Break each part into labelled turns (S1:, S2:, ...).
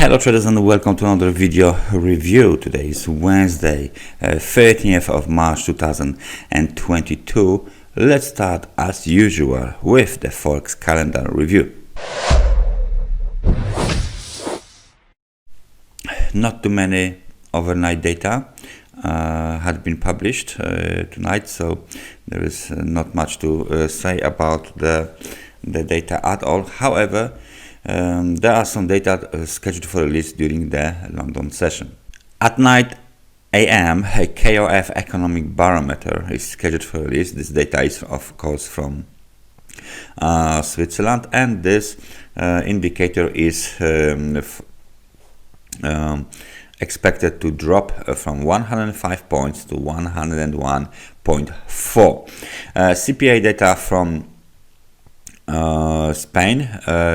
S1: Hello traders and welcome to another video review. Today is Wednesday, 13th of March 2022. Let's start as usual with the Forex calendar review. Not too many overnight data had been published tonight, so there is not much to say about the data at all. However, there are some data scheduled for release during the London session. At 9 a.m., a KOF economic barometer is scheduled for release. This data is of course from Switzerland, and this indicator is expected to drop from 105 points to 101.4. CPI data from Spain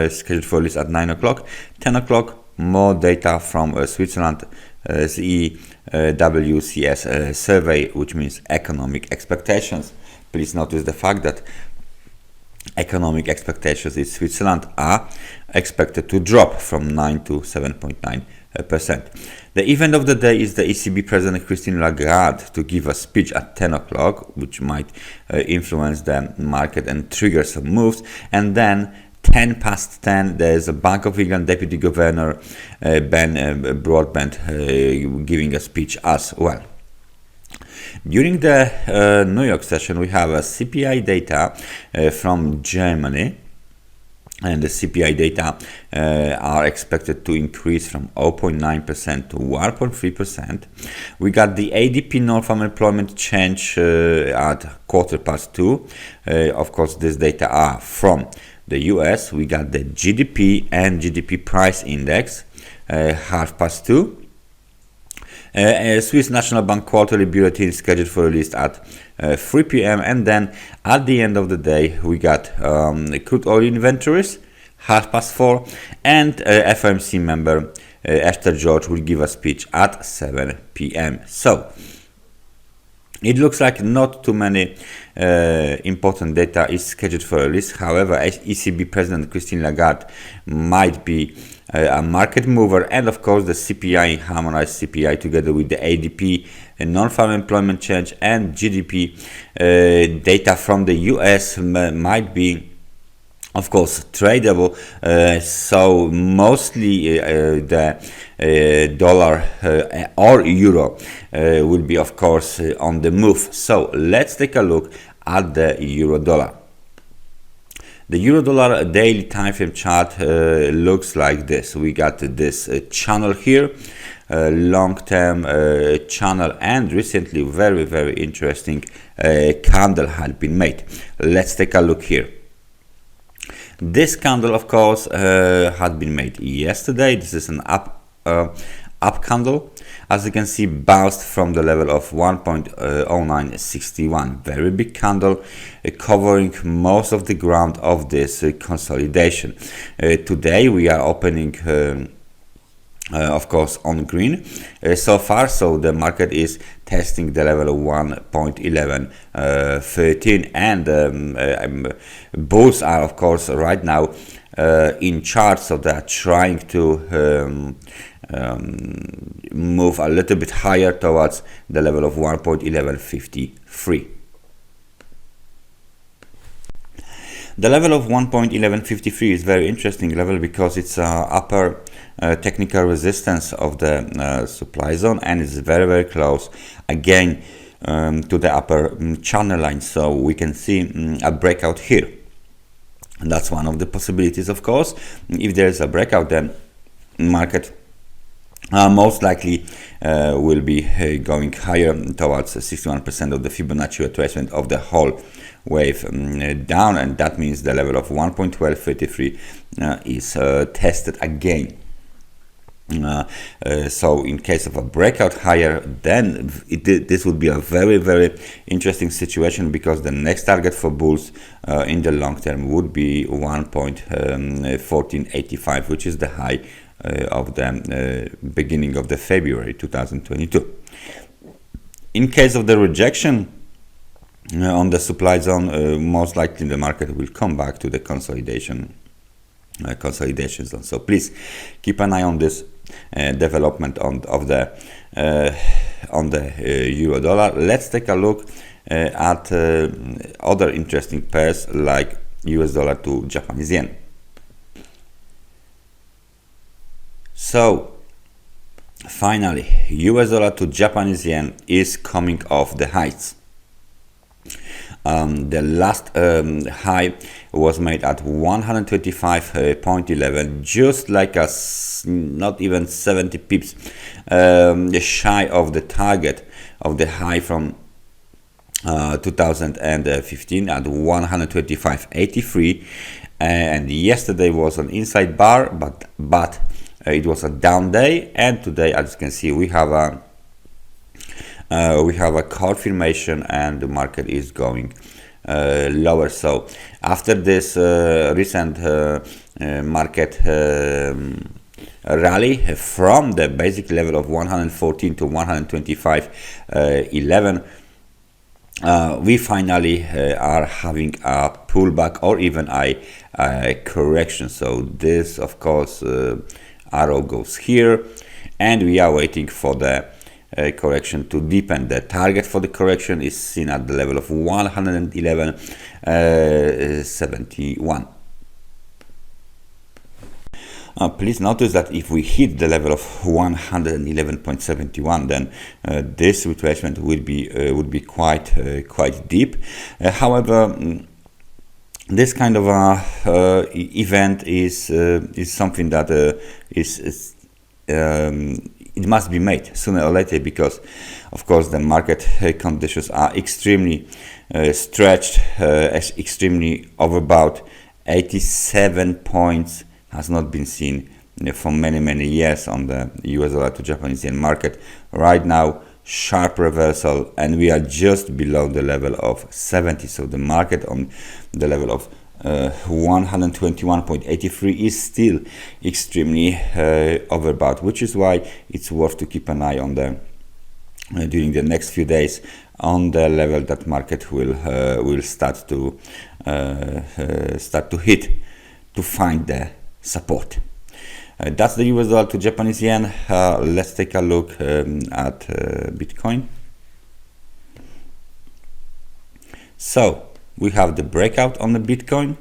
S1: scheduled for release at 9 o'clock. 10 o'clock, more data from Switzerland, ZEW-CS survey, which means economic expectations. Please notice the fact that economic expectations in Switzerland are expected to drop from 9 to 7.9%. The event of the day is the ECB President Christine Lagarde to give a speech at 10 o'clock, which might influence the market and trigger some moves. And then 10 past 10, there's a Bank of England Deputy Governor Broadbent giving a speech as well. During the New York session, we have a CPI data from Germany, and the CPI data are expected to increase from 0.9% to 1.3%. We got the ADP non-farm employment change at 2:15. Of course, these data are from the US. We got the GDP and GDP price index 2:30. Swiss National Bank quarterly bulletin scheduled for release at 3 p.m. and then at the end of the day we got crude oil inventories 4:30, and FOMC member Esther George will give a speech at 7 p.m. So it looks like not too many important data is scheduled for release. However, ECB President Christine Lagarde might be a market mover, and of course the CPI, harmonized CPI, together with the ADP non-farm employment change and GDP data from the US might be of course tradable, so mostly the dollar or euro will be of course on the move. So let's take a look at the euro dollar. The euro dollar daily time frame chart looks like this. We got this channel here, long-term channel, and recently very interesting candle had been made. Let's take a look here. This candle, of course, had been made yesterday. This is an up candle. As you can see, bounced from the level of 1.0961. Very big candle, covering most of the ground of this consolidation. Today we are opening of course on green so far, so the market is testing the level of 1.1113, and bulls are of course right now in charge, so they are trying to move a little bit higher towards the level of 1.1153. The level of 1.1153 is very interesting level because it's upper technical resistance of the supply zone, and it's very close again to the upper channel line, so we can see a breakout here. And that's one of the possibilities, of course. If there is a breakout, then market most likely will be going higher towards 61% of the Fibonacci retracement of the whole wave down, and that means the level of 1.1233 is tested again. So in case of a breakout higher, then this would be a very interesting situation, because the next target for bulls in the long term would be 1.1485, which is the high of the beginning of the February 2022. In case of the rejection on the supply zone, most likely the market will come back to the consolidation consolidation zone. So please keep an eye on this development on the euro dollar. Let's take a look at other interesting pairs like US dollar to Japanese yen. So finally, US dollar to Japanese yen is coming off the heights. The last high was made at 125.11, just like a not even 70 pips shy of the target of the high from 2015 at 125.83, and yesterday was an inside bar, but it was a down day, and today, as you can see, we have a confirmation, and the market is going lower. So after this recent market rally from the basic level of 114 to 125.11, we finally are having a pullback or even a correction. So this, of course, arrow goes here, and we are waiting for the correction to deepen. The target for the correction is seen at the level of 111.71. Please notice that if we hit the level of 111.71, then this retracement would be quite deep. However, this kind of event is something that it must be made sooner or later, because of course the market conditions are extremely stretched, extremely overbought. 87 points has not been seen for many years on the US dollar to Japanese yen market. Right now, sharp reversal, and we are just below the level of 70. So the market on the level of 121.83 is still extremely overbought, which is why it's worth to keep an eye on the during the next few days on the level that market will start to hit to find the support. That's the US dollar to Japanese yen. Let's take a look at Bitcoin. So we have the breakout on the Bitcoin.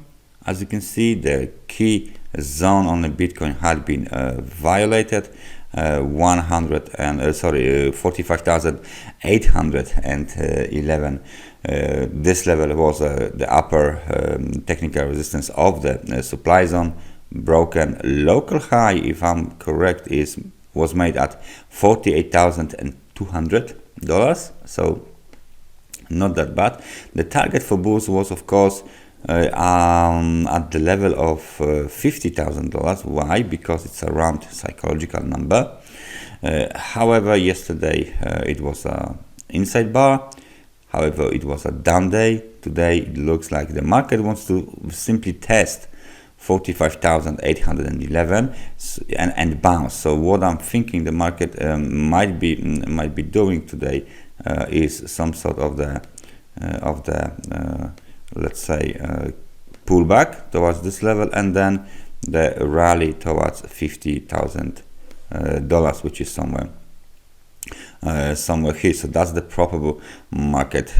S1: As you can see, the key zone on the Bitcoin had been violated. 45,811. This level was the upper technical resistance of the supply zone. Broken. Local high, if I'm correct, was made at $48,200. So not that bad. The target for bulls was, of course, at the level of $50,000. Why? Because it's a round psychological number. However, yesterday it was an inside bar. However, it was a down day. Today it looks like the market wants to simply test 45,811 and bounce. So what I'm thinking the market might be doing today is some sort of the let's say pullback towards this level, and then the rally towards $50,000, which is somewhere here. So that's the probable market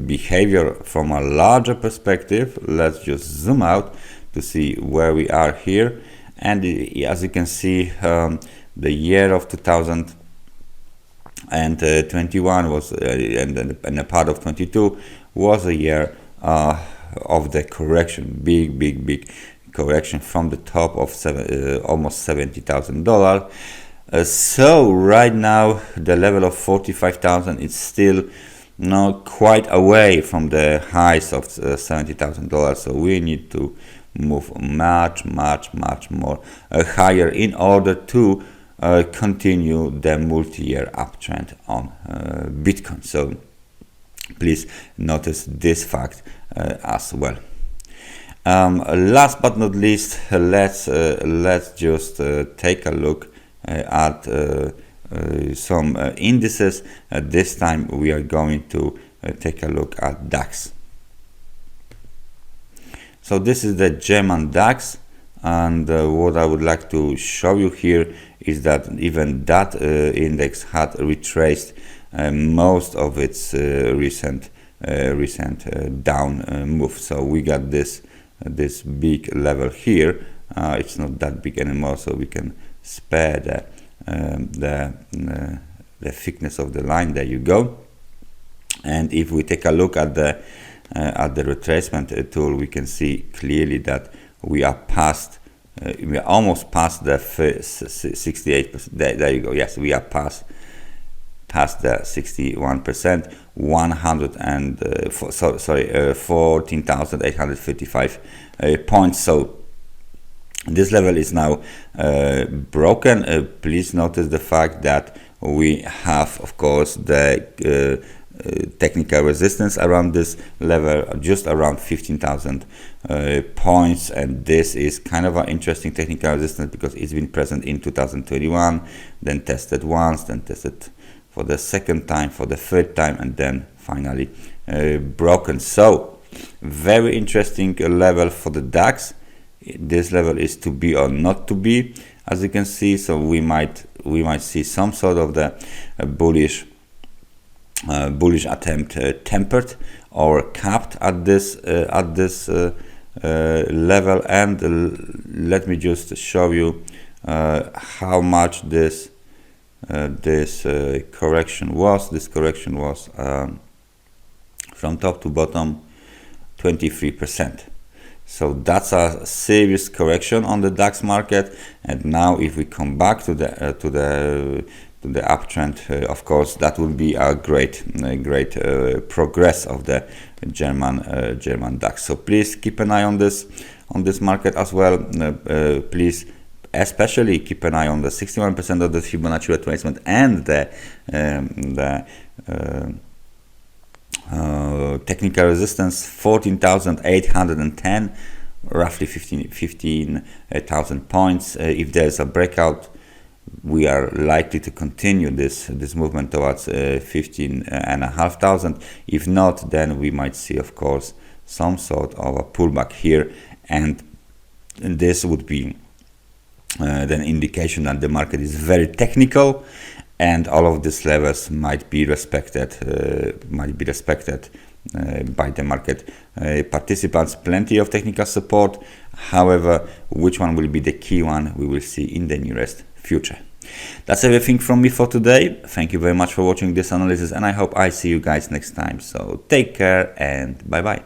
S1: behavior from a larger perspective. Let's just zoom out to see where we are here, and as you can see, the year of 2021 was and a part of 22 was a year of the correction, big correction from the top of almost $70,000. So right now the level of 45,000 is still not quite away from the highs of $70,000. So we need to move much more higher in order to continue the multi-year uptrend on Bitcoin. So please notice this fact as well. Last but not least, let's just take a look at some indices. This time we are going to take a look at DAX. So this is the German DAX. And what I would like to show you here is that even that index had retraced most of its recent down move. So we got this big level here. It's not that big anymore, so we can spare the thickness of the line. There you go. And if we take a look at the retracement tool, we can see clearly that we are past. We are almost past the 68%. There you go. Yes, we are past the 61%. 14,855 points. So this level is now broken. Please notice the fact that we have, of course, the technical resistance around this level, just around 15,000 points, and this is kind of an interesting technical resistance because it's been present in 2021, then tested once, then tested for the second time, for the third time, and then finally broken. So very interesting level for the DAX. This level is to be or not to be, as you can see. So we might see some sort of the bullish attempt tempered or capped at this level. And let me just show you how much this correction was. This correction was from top to bottom 23%. So that's a serious correction on the DAX market. And now if we come back to the uptrend, of course, that will be a great progress of the German DAX. So please keep an eye on this market as well. Please especially keep an eye on the 61% of the Fibonacci retracement and the technical resistance 14,810, roughly 15,000 points. If there is a breakout, we are likely to continue this movement towards 15,500. If not, then we might see, of course, some sort of a pullback here, and this would be then indication that the market is very technical, and all of these levels might be respected by the market participants. Plenty of technical support. However, which one will be the key one, we will see in the nearest future. That's everything from me for today. Thank you very much for watching this analysis, and I hope I see you guys next time. So take care and bye bye.